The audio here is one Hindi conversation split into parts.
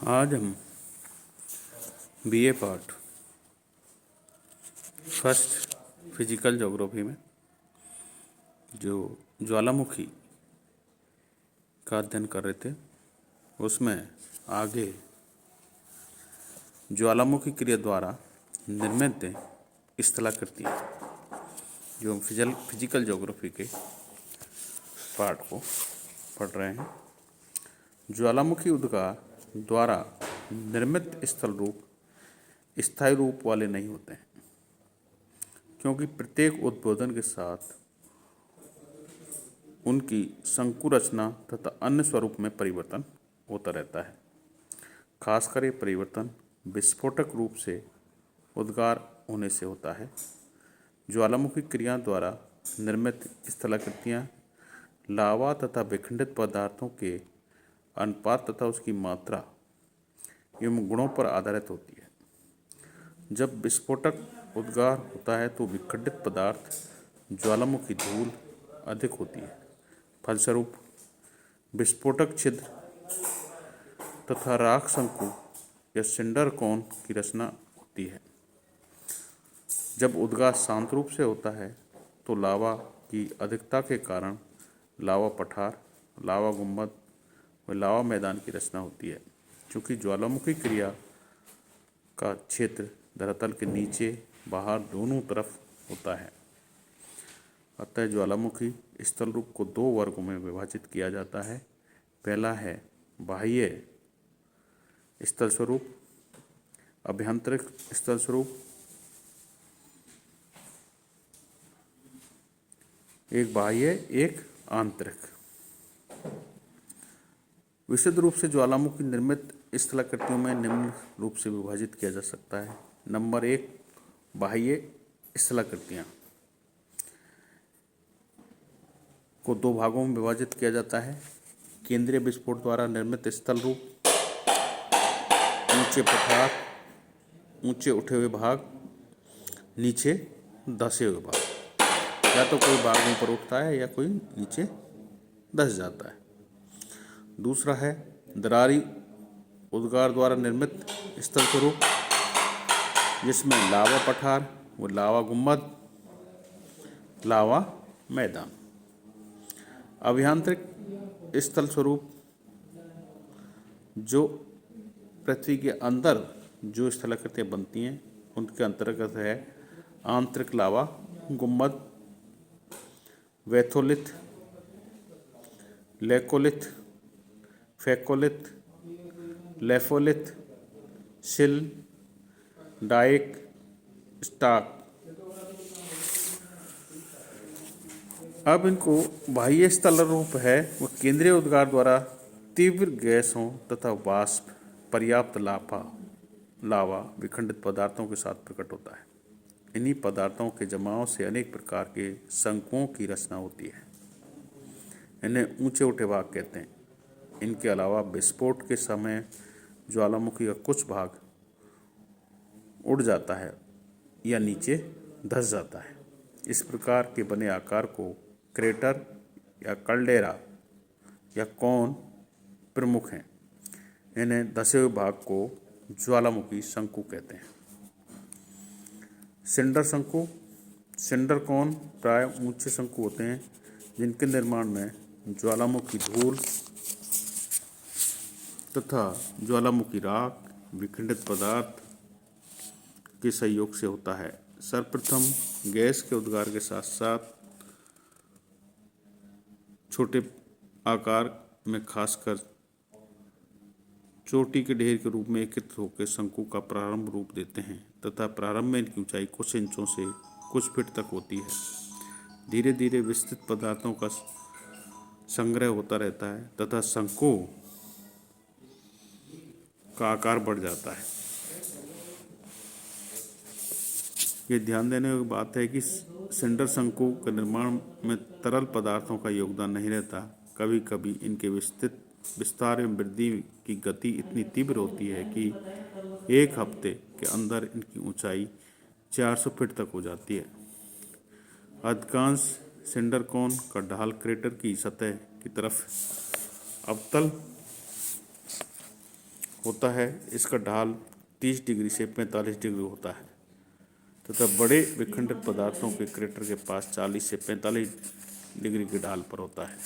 आज हम BA part first physical geography में जो ज्वालामुखी का अध्ययन कर रहे थे उसमें आगे ज्वालामुखी क्रिया द्वारा निर्मित स्थलाकृतियाँ जो हम फिजिकल ज्योग्राफी के पार्ट को पढ़ रहे हैं। ज्वालामुखी उद्गार द्वारा निर्मित स्थल रूप स्थायी रूप वाले नहीं होते हैं, क्योंकि प्रत्येक उद्बोधन के साथ उनकी संकुरचना तथा अन्य स्वरूप में परिवर्तन होता रहता है। खासकर ये परिवर्तन विस्फोटक रूप से उद्गार होने से होता है। ज्वालामुखी क्रिया द्वारा निर्मित स्थलाकृतियाँ लावा तथा विखंडित पदार्थों के अनुपात तथा उसकी मात्रा एवं गुणों पर आधारित होती है। जब विस्फोटक उद्गार होता है तो विखंडित पदार्थ ज्वालामुखी धूल अधिक होती है। फलस्वरूप विस्फोटक छिद्र तथा राख शंकु या सिंडर कोन की रचना होती है। जब उद्गार शांत रूप से होता है तो लावा की अधिकता के कारण लावा पठार, लावा गुंबद व लावा मैदान की रचना होती है। चूँकि ज्वालामुखी क्रिया का क्षेत्र धरातल के नीचे बाहर दोनों तरफ होता है, अतः ज्वालामुखी स्थल रूप को दो वर्गों में विभाजित किया जाता है। पहला है बाह्य स्थल स्वरूप, अभ्यंतरिक स्थल स्वरूप। एक बाह्य, एक आंतरिक। विशुद्ध रूप से ज्वालामुखी निर्मित स्थलाकृतियों में निम्न रूप से विभाजित किया जा सकता है। नंबर 1, बाह्य स्थलाकृतियाँ को दो भागों में विभाजित किया जाता है। केंद्रीय विस्फोट द्वारा निर्मित स्थल रूप, ऊंचे पठार, ऊंचे उठे हुए भाग, नीचे धंसे हुए भाग। या तो कोई भाग ऊपर उठता है या कोई नीचे धंस जाता है। दूसरा है दरारी उद्गार द्वारा निर्मित स्थल स्वरूप, जिसमें लावा पठार व लावा गुंबद, लावा मैदान। अभ्यंतरिक स्थल स्वरूप जो पृथ्वी के अंदर जो स्थलाकृतियाँ बनती हैं उनके अंतर्गत है आंतरिक लावा गुंबद, वैथोलिथ, लेकोलिथ, फेकोलिथ, लेफोलिथ, शिल, डाइक, स्टाक। अब इनको बाह्य स्थल रूप है वो केंद्रीय उद्गार द्वारा तीव्र गैसों तथा वाष्प, पर्याप्त लावा विखंडित पदार्थों के साथ प्रकट होता है। इन्हीं पदार्थों के जमाव से अनेक प्रकार के शंकुओं की रचना होती है। इन्हें ऊंचे उठे भाग कहते हैं। इनके अलावा विस्फोट के समय ज्वालामुखी का कुछ भाग उड़ जाता है या नीचे धंस जाता है। इस प्रकार के बने आकार को क्रेटर या कल्डेरा या कौन प्रमुख हैं। इन्हें धंसे हुए भाग को ज्वालामुखी शंकु कहते हैं। सिंडर शंकु, सिंडर कौन प्राय ऊंचे शंकु होते हैं जिनके निर्माण में ज्वालामुखी धूल तथा ज्वालामुखी राख विखंडित पदार्थ के सहयोग से होता है। सर्वप्रथम गैस के उद्गार के साथ साथ छोटे आकार में खासकर चोटी के ढेर के रूप में एकत्रित होकर शंकु का प्रारंभ रूप देते हैं तथा प्रारंभ में इनकी ऊंचाई कुछ इंचों से कुछ फीट तक होती है। धीरे धीरे विस्तृत पदार्थों का संग्रह होता रहता है तथा शंकु का आकार बढ़ जाता है। ये ध्यान देने की बात है कि सिंडर शंकु के निर्माण में तरल पदार्थों का योगदान नहीं रहता। कभी कभी इनके विस्तार एवं वृद्धि की गति इतनी तीव्र होती है कि एक हफ्ते के अंदर इनकी ऊंचाई 400 फीट तक हो जाती है। अधिकांश सिंडर कोन का ढाल क्रेटर की सतह की तरफ अवतल होता है। इसका ढाल 30 डिग्री से 45 डिग्री होता है तथा बड़े विखंडित पदार्थों के क्रेटर के पास 40 से 45 डिग्री के ढाल पर होता है।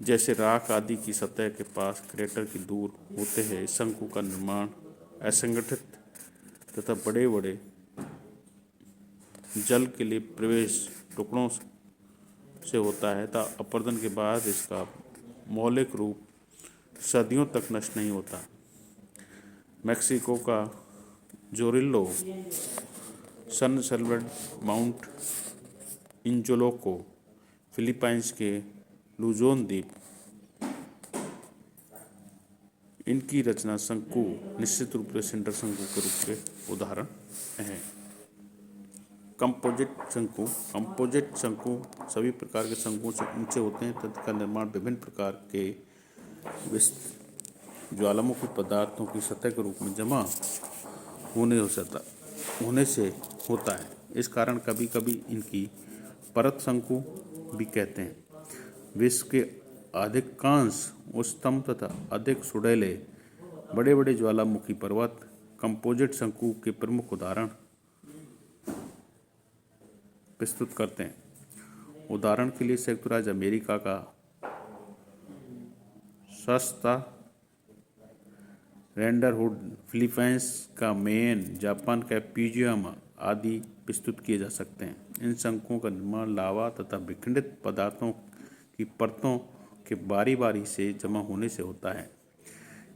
जैसे राख आदि की सतह के पास क्रेटर की दूर होते हैं, इस शंकु का निर्माण असंगठित तथा बड़े बड़े जल के लिए प्रवेश टुकड़ों से होता है तथा अपरदन के बाद इसका मौलिक रूप सदियों तक नष्ट नहीं होता। मेक्सिको का जोरिल्लो, सन सेल्वेड, माउंट इंजोलोको, फिलीपाइंस के लुजोन द्वीप, इनकी रचना शंकु निश्चित रूप से सिंडर शंकु के रूप के उदाहरण हैं। कंपोजिट शंकु। कंपोजिट शंकु सभी प्रकार के शंकुओं से ऊंचे होते हैं तथा इनका निर्माण विभिन्न प्रकार के ज्वालामुखी पदार्थों की सतह के रूप में जमा होने से होता है। इस कारण कभी कभी इनकी परत शंकु भी कहते हैं। विश्व के अधिकांश उच्चतम तथा अधिक सुडौले बड़े बड़े ज्वालामुखी पर्वत कंपोजिट शंकु के प्रमुख उदाहरण प्रस्तुत करते हैं। उदाहरण के लिए संयुक्त राज्य अमेरिका का सस्ता रेंडरहुड, फिलीपाइंस का मेन, जापान का प्यूजियामा आदि प्रस्तुत किए जा सकते हैं। इन शंकुओं का निर्माण लावा तथा विखंडित पदार्थों की परतों के बारी बारी से जमा होने से होता है।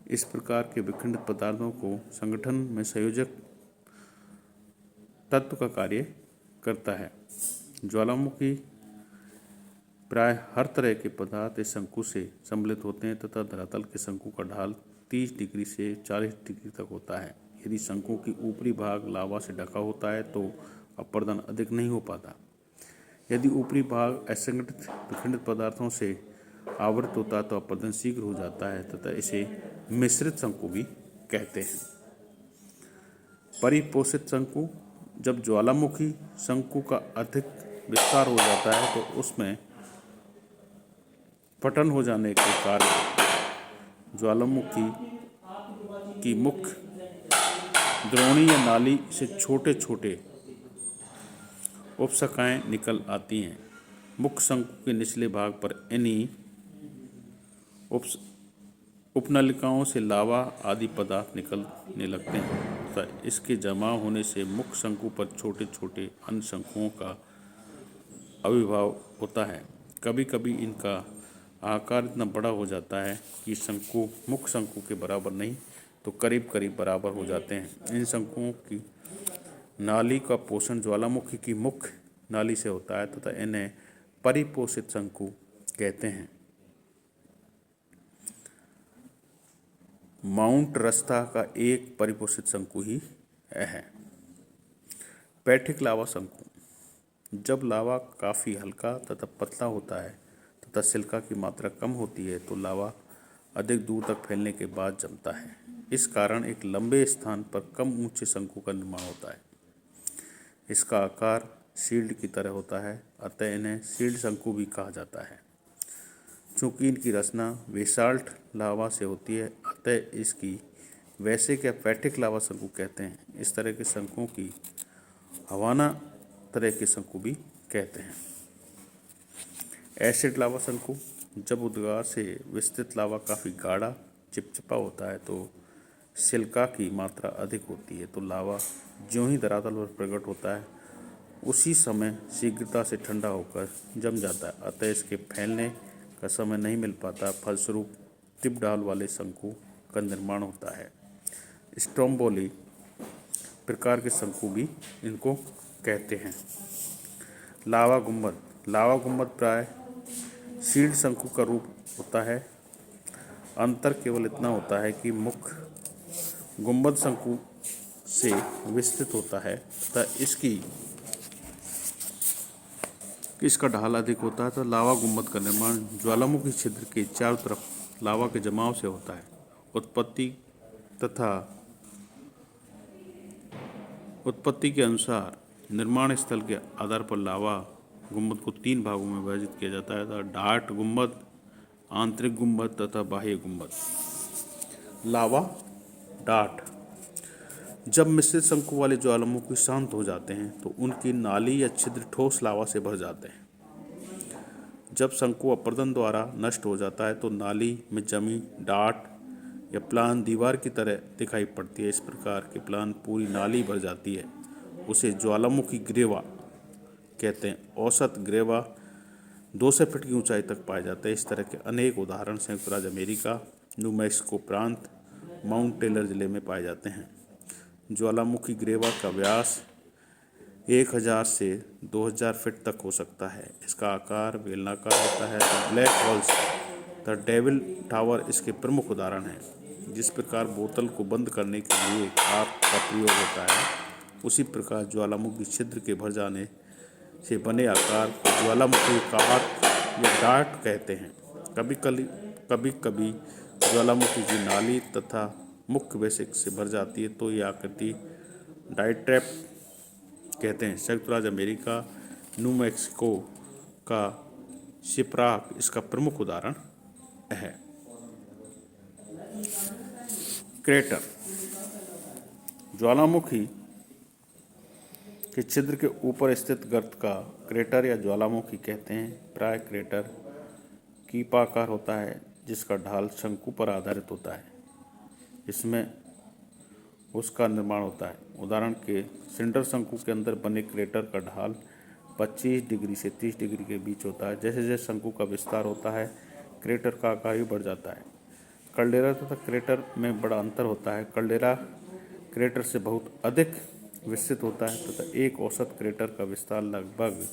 इस प्रकार के विखंडित पदार्थों को संगठन में संयोजक तत्व का कार्य करता है। ज्वालामुखी प्राय हर तरह के पदार्थ इस शंकु से सम्मिलित होते हैं तथा धरातल के शंकु का ढाल 30 डिग्री से 40 डिग्री तक होता है। यदि शंकु की ऊपरी भाग लावा से ढका होता है तो अपरदन अधिक नहीं हो पाता। यदि ऊपरी भाग असंगठित विखंडित पदार्थों से आवृत होता है तो अपरदन शीघ्र हो जाता है तथा इसे मिश्रित शंकु भी कहते हैं। परिपोषित शंकु। जब ज्वालामुखी शंकु का अधिक विस्तार हो जाता है तो उसमें फटन हो जाने के कारण ज्वालामुखी की मुख्य द्रोणी या नाली से छोटे छोटे उपशाखाएं निकल आती हैं। मुख्य शंकु के निचले भाग पर इन्हीं उपनलिकाओं से लावा आदि पदार्थ निकलने लगते हैं तथा इसके जमा होने से मुख्य शंकु पर छोटे छोटे अन्य शंकुओं का आविर्भाव होता है। कभी कभी इनका आकार इतना बड़ा हो जाता है कि शंकु मुख्य शंकु के बराबर नहीं तो करीब करीब बराबर हो जाते हैं। इन शंकुओं की नाली का पोषण ज्वालामुखी की मुख्य नाली से होता है तथा इन्हें परिपोषित शंकु कहते हैं। माउंट रस्ता का एक परिपोषित शंकु ही है। पैठिक लावा शंकु। जब लावा काफ़ी हल्का तथा पतला होता है तथा सिलिका की मात्रा कम होती है तो लावा अधिक दूर तक फैलने के बाद जमता है। इस कारण एक लंबे स्थान पर कम ऊंचे शंकु का निर्माण होता है। इसका आकार शील्ड की तरह होता है, अतः इन्हें शील्ड शंकु भी कहा जाता है। चूँकि इनकी रचना बेसाल्ट लावा से होती है अतः इसकी वैसे क्या पैठिक लावा शंकु कहते हैं। इस तरह के शंकुओं की हवाना तरह के शंकु भी कहते हैं। एसिड लावा शंकु। जब उद्गार से विस्तृत लावा काफ़ी गाढ़ा चिपचिपा होता है तो सिलिका की मात्रा अधिक होती है तो लावा ज्यों ही धरातल पर प्रकट होता है उसी समय शीघ्रता से ठंडा होकर जम जाता है, अतः इसके फैलने का समय नहीं मिल पाता। फलस्वरूप टिप ढाल वाले शंकु का निर्माण होता है। स्ट्रोम्बोली प्रकार के शंकु भी इनको कहते हैं। लावा गुंबद। लावा गुंबद प्राय शील्ड शंकु का रूप होता है। अंतर केवल इतना होता है कि मुख्य गुंबद शंकु से विस्तृत होता है तथा इसका ढाल अधिक होता है। तो लावा गुंबद का निर्माण ज्वालामुखी छिद्र के चारों तरफ लावा के जमाव से होता है। उत्पत्ति के अनुसार निर्माण स्थल के आधार पर लावा गुंबद को 3 भागों में विभाजित किया जाता है। डार्ट गुंबद, आंतरिक गुंबद तथा बाह्य गुंबद। लावा डाट। जब मिश्रित शंकु वाले ज्वालामुखी शांत हो जाते हैं तो उनकी नाली या छिद्र ठोस लावा से भर जाते हैं। जब शंकु अपरदन द्वारा नष्ट हो जाता है तो नाली में जमी डाट या प्लान दीवार की तरह दिखाई पड़ती है। इस प्रकार के प्लान पूरी नाली भर जाती है, उसे ज्वालामुखी ग्रेवा कहते हैं। औसत ग्रेवा 200 फीट की ऊंचाई तक पाए जाते हैं। इस तरह के अनेक उदाहरण संयुक्त राज्य अमेरिका, न्यू मैक्सिको प्रांत, माउंट टेलर जिले में पाए जाते हैं। ज्वालामुखी ग्रेवा का व्यास 1000 से 2000 फीट तक हो सकता है। इसका आकार बेलनाकार होता है। The black holes, the devil tower इसके प्रमुख उदाहरण हैं। जिस प्रकार बोतल को बंद करने के लिए कॉर्क का प्रयोग होता है, उसी प्रकार ज्वालामुखी छिद्र के भर जाने से बने आकार को ज्वालामुखी कॉर्क या डार्ट कहते हैं। कभी कभी ज्वालामुखी की नाली तथा मुख्य बेसिक से भर जाती है तो यह आकृति डायट्रैप कहते हैं। संयुक्त राज्य अमेरिका, न्यू मैक्सिको का शिप्राक इसका प्रमुख उदाहरण है। क्रेटर। ज्वालामुखी के छिद्र के ऊपर स्थित गर्त का क्रेटर या ज्वालामुखी कहते हैं। प्राय क्रेटर कीपाकार होता है जिसका ढाल शंकु पर आधारित होता है। इसमें उसका निर्माण होता है। उदाहरण के सिंडर शंकु के अंदर बने क्रेटर का ढाल 25 डिग्री से 30 डिग्री के बीच होता है। जैसे जैसे शंकु का विस्तार होता है, क्रेटर का आकार भी बढ़ जाता है। कल्डेरा तथा क्रेटर में बड़ा अंतर होता है। कल्डेरा क्रेटर से बहुत अधिक विस्तृत होता है तथा एक औसत क्रेटर का विस्तार लगभग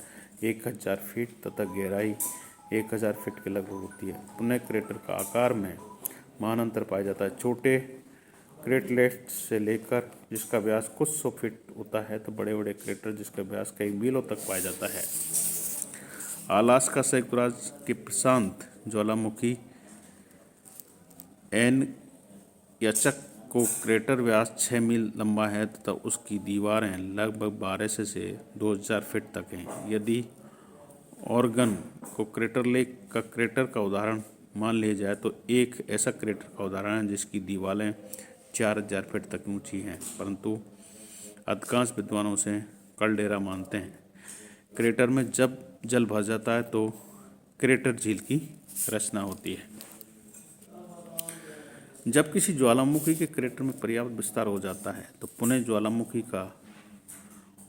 1000 फीट तथा गहराई 1000 फीट के लगभग होती है। पुनः क्रेटर का आकार में महान अंतर पाया जाता है। छोटे क्रेटलेट से लेकर जिसका व्यास कुछ 100 फीट होता है तो बड़े बड़े क्रेटर जिसका व्यास कई मीलों तक पाया जाता है। अलास्का संयुक्त राज्य के प्रशांत ज्वालामुखी एन यचक को क्रेटर व्यास 6 मील लंबा है तथा उसकी दीवारें लगभग 1200 से 2000 फीट तक हैं। यदि ऑर्गन को क्रेटर लेक का क्रेटर का उदाहरण मान लिया जाए तो एक ऐसा क्रेटर का उदाहरण है जिसकी दीवारें 4000 फीट तक ऊंची हैं, परंतु अधिकांश विद्वानों से कल्डेरा मानते हैं। क्रेटर में जब जल भर जाता है तो क्रेटर झील की रचना होती है। जब किसी ज्वालामुखी के क्रेटर में पर्याप्त विस्तार हो जाता है तो पुनः ज्वालामुखी का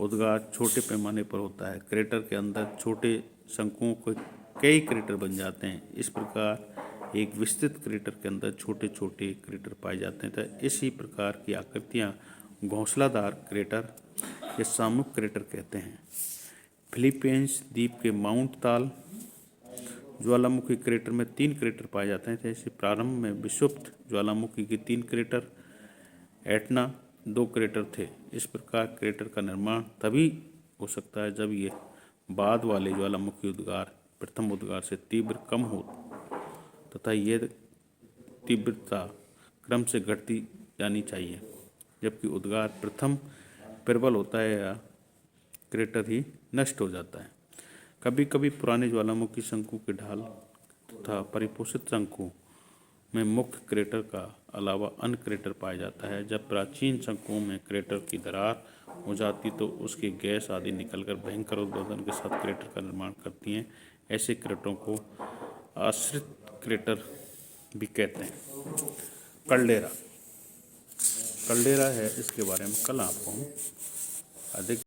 उद्गार छोटे पैमाने पर होता है। क्रेटर के अंदर छोटे शंकुओं के कई क्रेटर बन जाते हैं। इस प्रकार एक विस्तृत क्रेटर के अंदर छोटे छोटे क्रेटर पाए जाते हैं। तो इसी प्रकार की आकृतियाँ घोंसलादार क्रेटर या सामूहिक क्रेटर कहते हैं। फिलीपींस द्वीप के माउंट ताल ज्वालामुखी क्रेटर में 3 क्रेटर पाए जाते हैं। जैसे प्रारंभ में विषुप्त ज्वालामुखी के 3 क्रेटर, एटना 2 क्रेटर थे। इस प्रकार क्रेटर का निर्माण तभी हो सकता है जब ये बाद वाले ज्वालामुखी उद्गार प्रथम उद्गार से तीव्र कम हो तथा ये तीव्रता क्रम से घटती जानी चाहिए, जबकि उद्गार प्रथम प्रबल होता है या क्रेटर ही नष्ट हो जाता है। कभी कभी पुराने ज्वालामुखी शंकु के ढाल तथा परिपोषित शंकु में मुख्य क्रेटर का अलावा अन्य क्रेटर पाया जाता है। जब प्राचीन शंकुओं में क्रेटर की दरार हो जाती तो उसकी गैस आदि निकलकर भयंकर उद्बोधन के साथ क्रेटर का निर्माण करती हैं। ऐसे क्रेटरों को आश्रित क्रेटर भी कहते हैं। कल्डेरा है, इसके बारे में कल आपको हम अधिक